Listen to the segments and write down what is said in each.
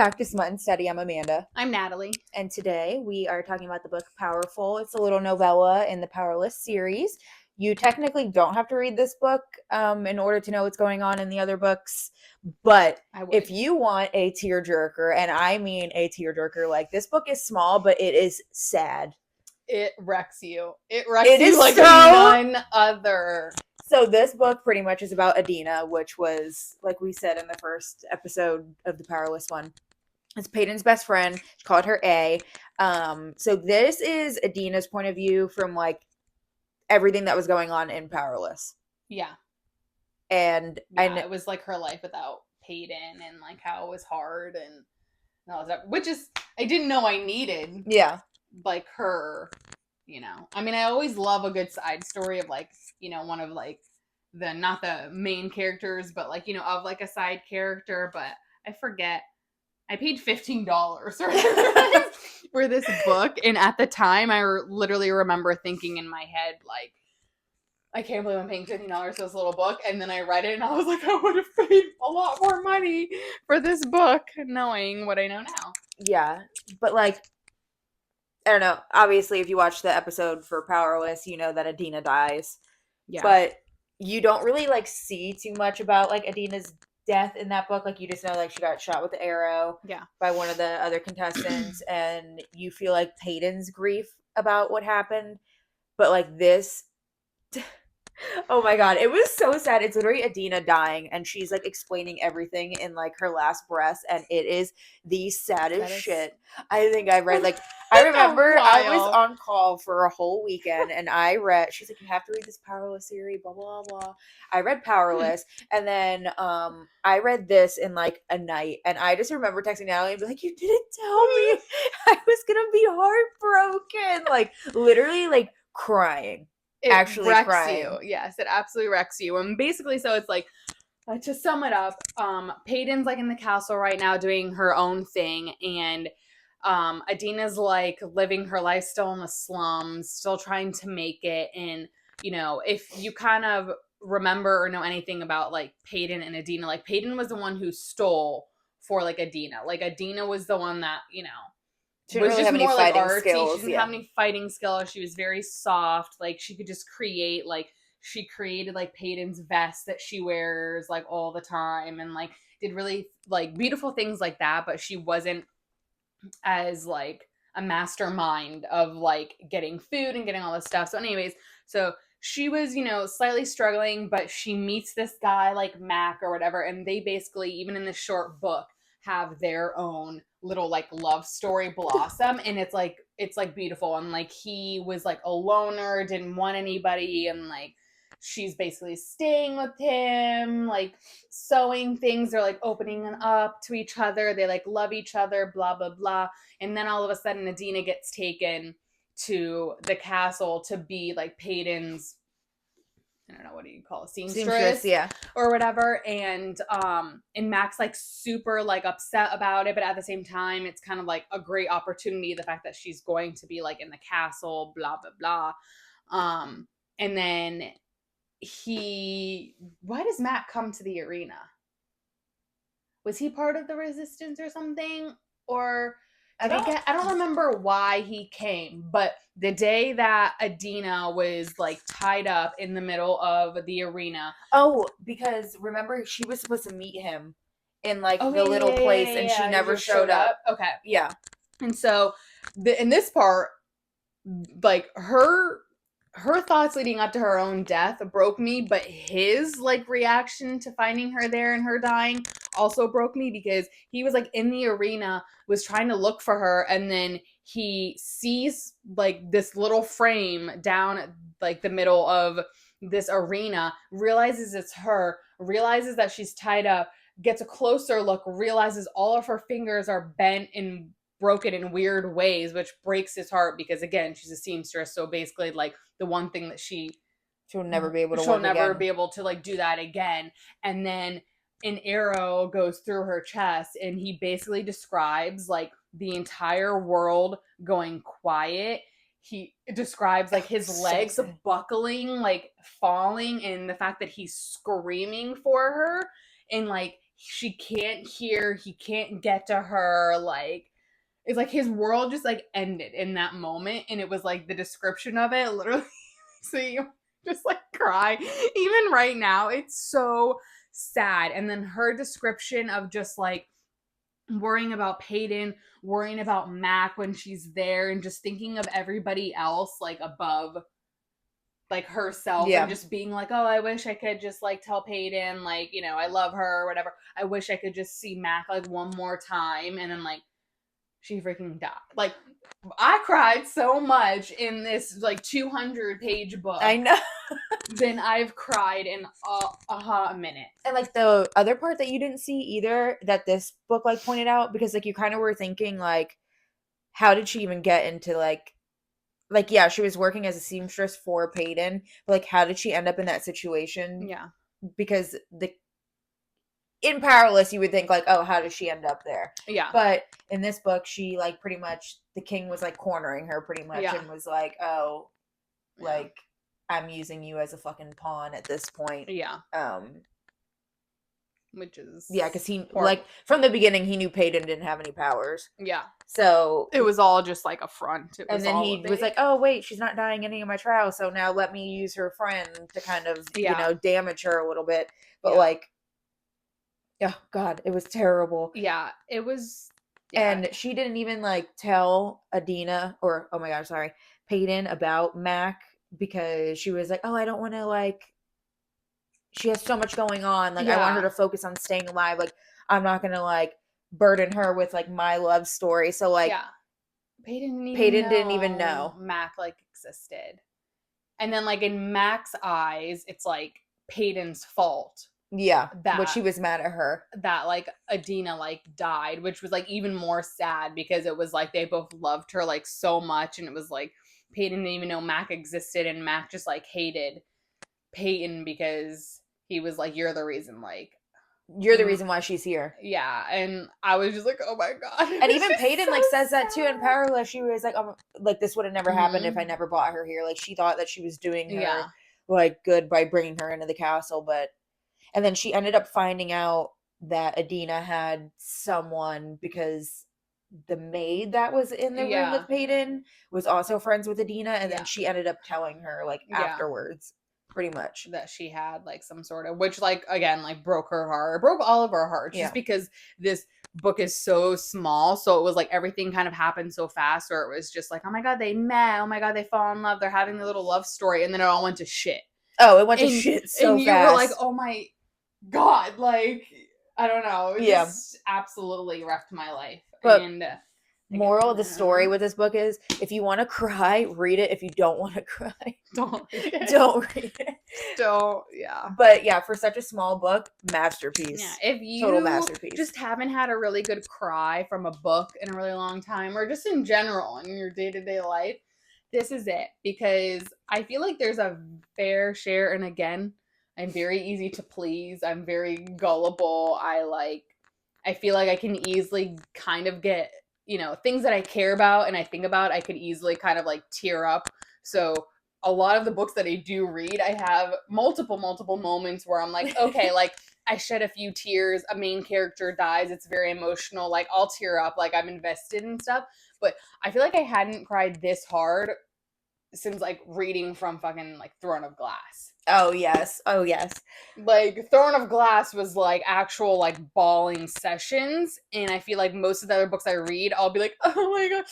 Back to SMUT N STUDY. I'm Amanda. I'm Natalie. And today we are talking about the book Powerful. It's a little novella in the POWERLESS series. You technically don't have to read this book in order to know what's going on in the other books. But if you want a tearjerker, and I mean a tearjerker, like this book is small, but it is sad. It wrecks you. It wrecks you like none other. So this book pretty much is about Adena, which was, like we said in the first episode of the Powerless one, it's Paedyn's best friend. She called her A. So this is Adena's point of view from like everything that was going on in Powerless. Yeah. And it was like her life without Paedyn and like how it was hard and all that, which is I didn't know I needed. Yeah. Like her, you know. I mean, I always love a good side story of like, you know, one of like the not the main characters, but like, you know, of like a side character, but I forget. I paid $15 for this book, and at the time, I literally remember thinking in my head, like, I can't believe I'm paying $15 for this little book, and then I read it, and I was like, I would have paid a lot more money for this book, knowing what I know now. Yeah, but like, I don't know, obviously, if you watch the episode for Powerless, you know that Adena dies. Yeah. But you don't really, like, see too much about, like, Adena's death in that book. Like, you just know like she got shot with the arrow by one of the other contestants, and you feel like Paedyn's grief about what happened, but like this oh my god, it was so sad. It's literally Adena dying, and she's like explaining everything in like her last breaths, and it is the saddest shit I think I've read. Like, I remember I was on call for a whole weekend, and I read. She's like, "You have to read this Powerless series." Blah blah blah. I read Powerless, and then I read this in like a night, and I just remember texting Natalie and be like, "You didn't tell me I was gonna be heartbroken." Like literally, like crying. It actually wrecks crying. You. Yes, it absolutely wrecks you. And basically, so it's like, to sum it up, Paedyn's like in the castle right now doing her own thing, and Adena's like living her life still in the slums, still trying to make it. And, you know, if you kind of remember or know anything about like Paedyn and Adena, like Paedyn was the one who stole for like Adena. Like Adena was the one that, you know, she didn't really have any fighting skills. She didn't have any fighting skills. She was very soft. Like, she could just create, like, she created, like, Paedyn's vest that she wears, like, all the time. And, like, did really, like, beautiful things like that. But she wasn't as, like, a mastermind of, like, getting food and getting all this stuff. So, anyways, so she was, you know, slightly struggling. But she meets this guy, like, Mac or whatever. And they basically, even in this short book, have their own little like love story blossom, and it's like beautiful. And like he was like a loner, didn't want anybody, and like she's basically staying with him, like sewing things. They're like opening up to each other, they like love each other, blah blah blah. And then all of a sudden Adena gets taken to the castle to be like Paedyn's, I don't know, what do you call it? Seamstress, yeah, or whatever. And Mac's like super like upset about it, but at the same time, it's kind of like a great opportunity. The fact that she's going to be like in the castle, blah blah blah. And then why does Mac come to the arena? Was he part of the resistance or something? Or I don't remember why he came, but the day that Adena was like tied up in the middle of the arena. Oh, because remember she was supposed to meet him in like the little place, and she never showed up. Okay. Yeah. And so in this part, like her thoughts leading up to her own death broke me, but his like reaction to finding her there and her dying also broke me, because he was like in the arena, was trying to look for her, and then he sees like this little frame down like the middle of this arena, realizes it's her, realizes that she's tied up, gets a closer look, realizes all of her fingers are bent and broken in weird ways, which breaks his heart, because again, she's a seamstress, so basically like the one thing that she'll never be able to be able to like do that again. And then an arrow goes through her chest, and he basically describes like the entire world going quiet. He describes like his legs buckling, like falling, and the fact that he's screaming for her, and like she can't hear, he can't get to her, like, it's like his world just like ended in that moment, and it was like the description of it literally so you just like cry even right now. It's so sad. And then her description of just like worrying about Paedyn, worrying about Mac when she's there, and just thinking of everybody else like above like herself, and just being like, oh, I wish I could just like tell Paedyn, like, you know, I love her or whatever. I wish I could just see Mac like one more time. And then like she freaking died. Like, I cried so much in this like 200-page book. I know. Than I've cried in a minute. And like the other part that you didn't see either, that this book like pointed out, because like you kind of were thinking like, how did she even get into like yeah, she was working as a seamstress for Paedyn, but like how did she end up in that situation? Yeah. Because in Powerless, you would think like, oh, how does she end up there? Yeah. But in this book, she like pretty much, the king was like cornering her pretty much, and was like, oh, like, I'm using you as a fucking pawn at this point. Yeah. Which is because he horrible. Like from the beginning he knew Paedyn didn't have any powers. Yeah. So it was all just like a front. And then he was like, oh wait, she's not dying any of my trials, so now let me use her friend to kind of you know damage her a little bit. But like, oh god, it was terrible. Yeah, it was. And she didn't even like tell Adena or Paedyn about Mac, because she was like, oh, I don't want to like, she has so much going on, like I want her to focus on staying alive, like I'm not gonna like burden her with like my love story. So like Paedyn didn't even know Mac like existed. And then like in Mac's eyes it's like Paedyn's fault, which she was mad at her that like Adena like died, which was like even more sad, because it was like they both loved her like so much, and it was like Paedyn didn't even know Mac existed, and Mac just like hated Paedyn because he was like, you're the reason why she's here. Yeah. And I was just like, oh my god. And even Paedyn so like says sad. That too in Powerless. She was like, oh, like this would have never happened if I never brought her here. Like she thought that she was doing her like good by bringing her into the castle, and then she ended up finding out that Adena had someone, because the maid that was in the room with Paedyn was also friends with Adena, and then she ended up telling her like afterwards, pretty much, that she had like some sort of, which like again like broke her heart, broke all of our hearts, just because this book is so small. So it was like everything kind of happened so fast, or it was just like, oh my god, they met, oh my god, they fall in love, they're having the little love story, and then it all went to shit. Oh, it went to shit so and fast. And you were like, oh my god, like I don't know, it just absolutely wrecked my life. But and moral of the story with this book is, if you want to cry, read it. If you don't want to cry, don't read it. But for such a small book, masterpiece. If you total masterpiece. Just haven't had a really good cry from a book in a really long time, or just in general in your day-to-day life, this is it. Because I feel like there's a fair share, and again, I'm very easy to please, I'm very gullible, I feel like I can easily kind of get, you know, things that I care about and I think about, I could easily kind of like tear up. So a lot of the books that I do read, I have multiple moments where I'm like, okay, like I shed a few tears, a main character dies, it's very emotional, like I'll tear up, like I'm invested in stuff. But I feel like I hadn't cried this hard since like reading from fucking like Throne of Glass. Oh yes. Like Throne of Glass was like actual like bawling sessions, and I feel like most of the other books I read, I'll be like, oh my god,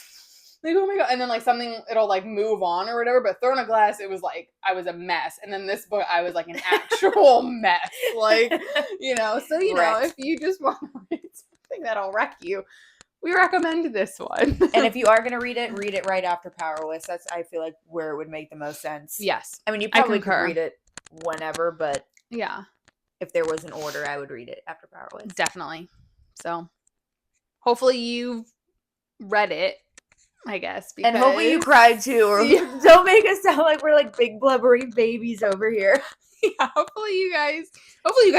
like oh my god, and then like something, it'll like move on or whatever. But Throne of Glass, it was like I was a mess, and then this book I was like an actual mess, like you know. So you know, if you just want to read something that'll wreck you, we recommend this one. And if you are going to read it right after Powerless. That's, I feel like, where it would make the most sense. Yes. I mean, you probably could read it whenever, but if there was an order, I would read it after Powerless. Definitely. So hopefully you've read it, I guess. And hopefully you cried too, or don't make us sound like we're like big blubbery babies over here. Yeah, hopefully you guys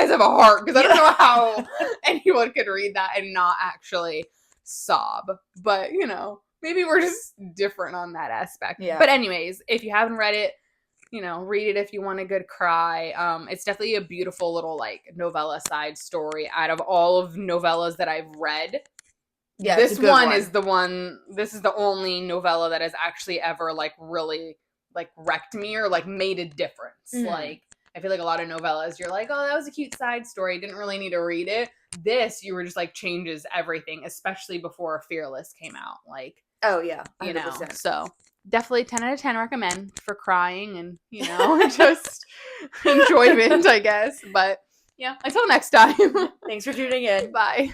have a heart, because I don't know how anyone could read that and not actually sob. But you know, maybe we're just different on that aspect. But anyways, if you haven't read it, read it if you want a good cry. It's definitely a beautiful little like novella side story out of all of novellas that I've read. Yeah, this one is the one. This is the only novella that has actually ever like really like wrecked me or like made a difference. Like I feel like a lot of novellas, you're like, oh, that was a cute side story. Didn't really need to read it. This, you were just like changes everything, especially before Fearless came out. Like, oh yeah, 100%. So definitely 10 out of 10 recommend for crying and just enjoyment, I guess. But yeah, until next time. Thanks for tuning in. Bye.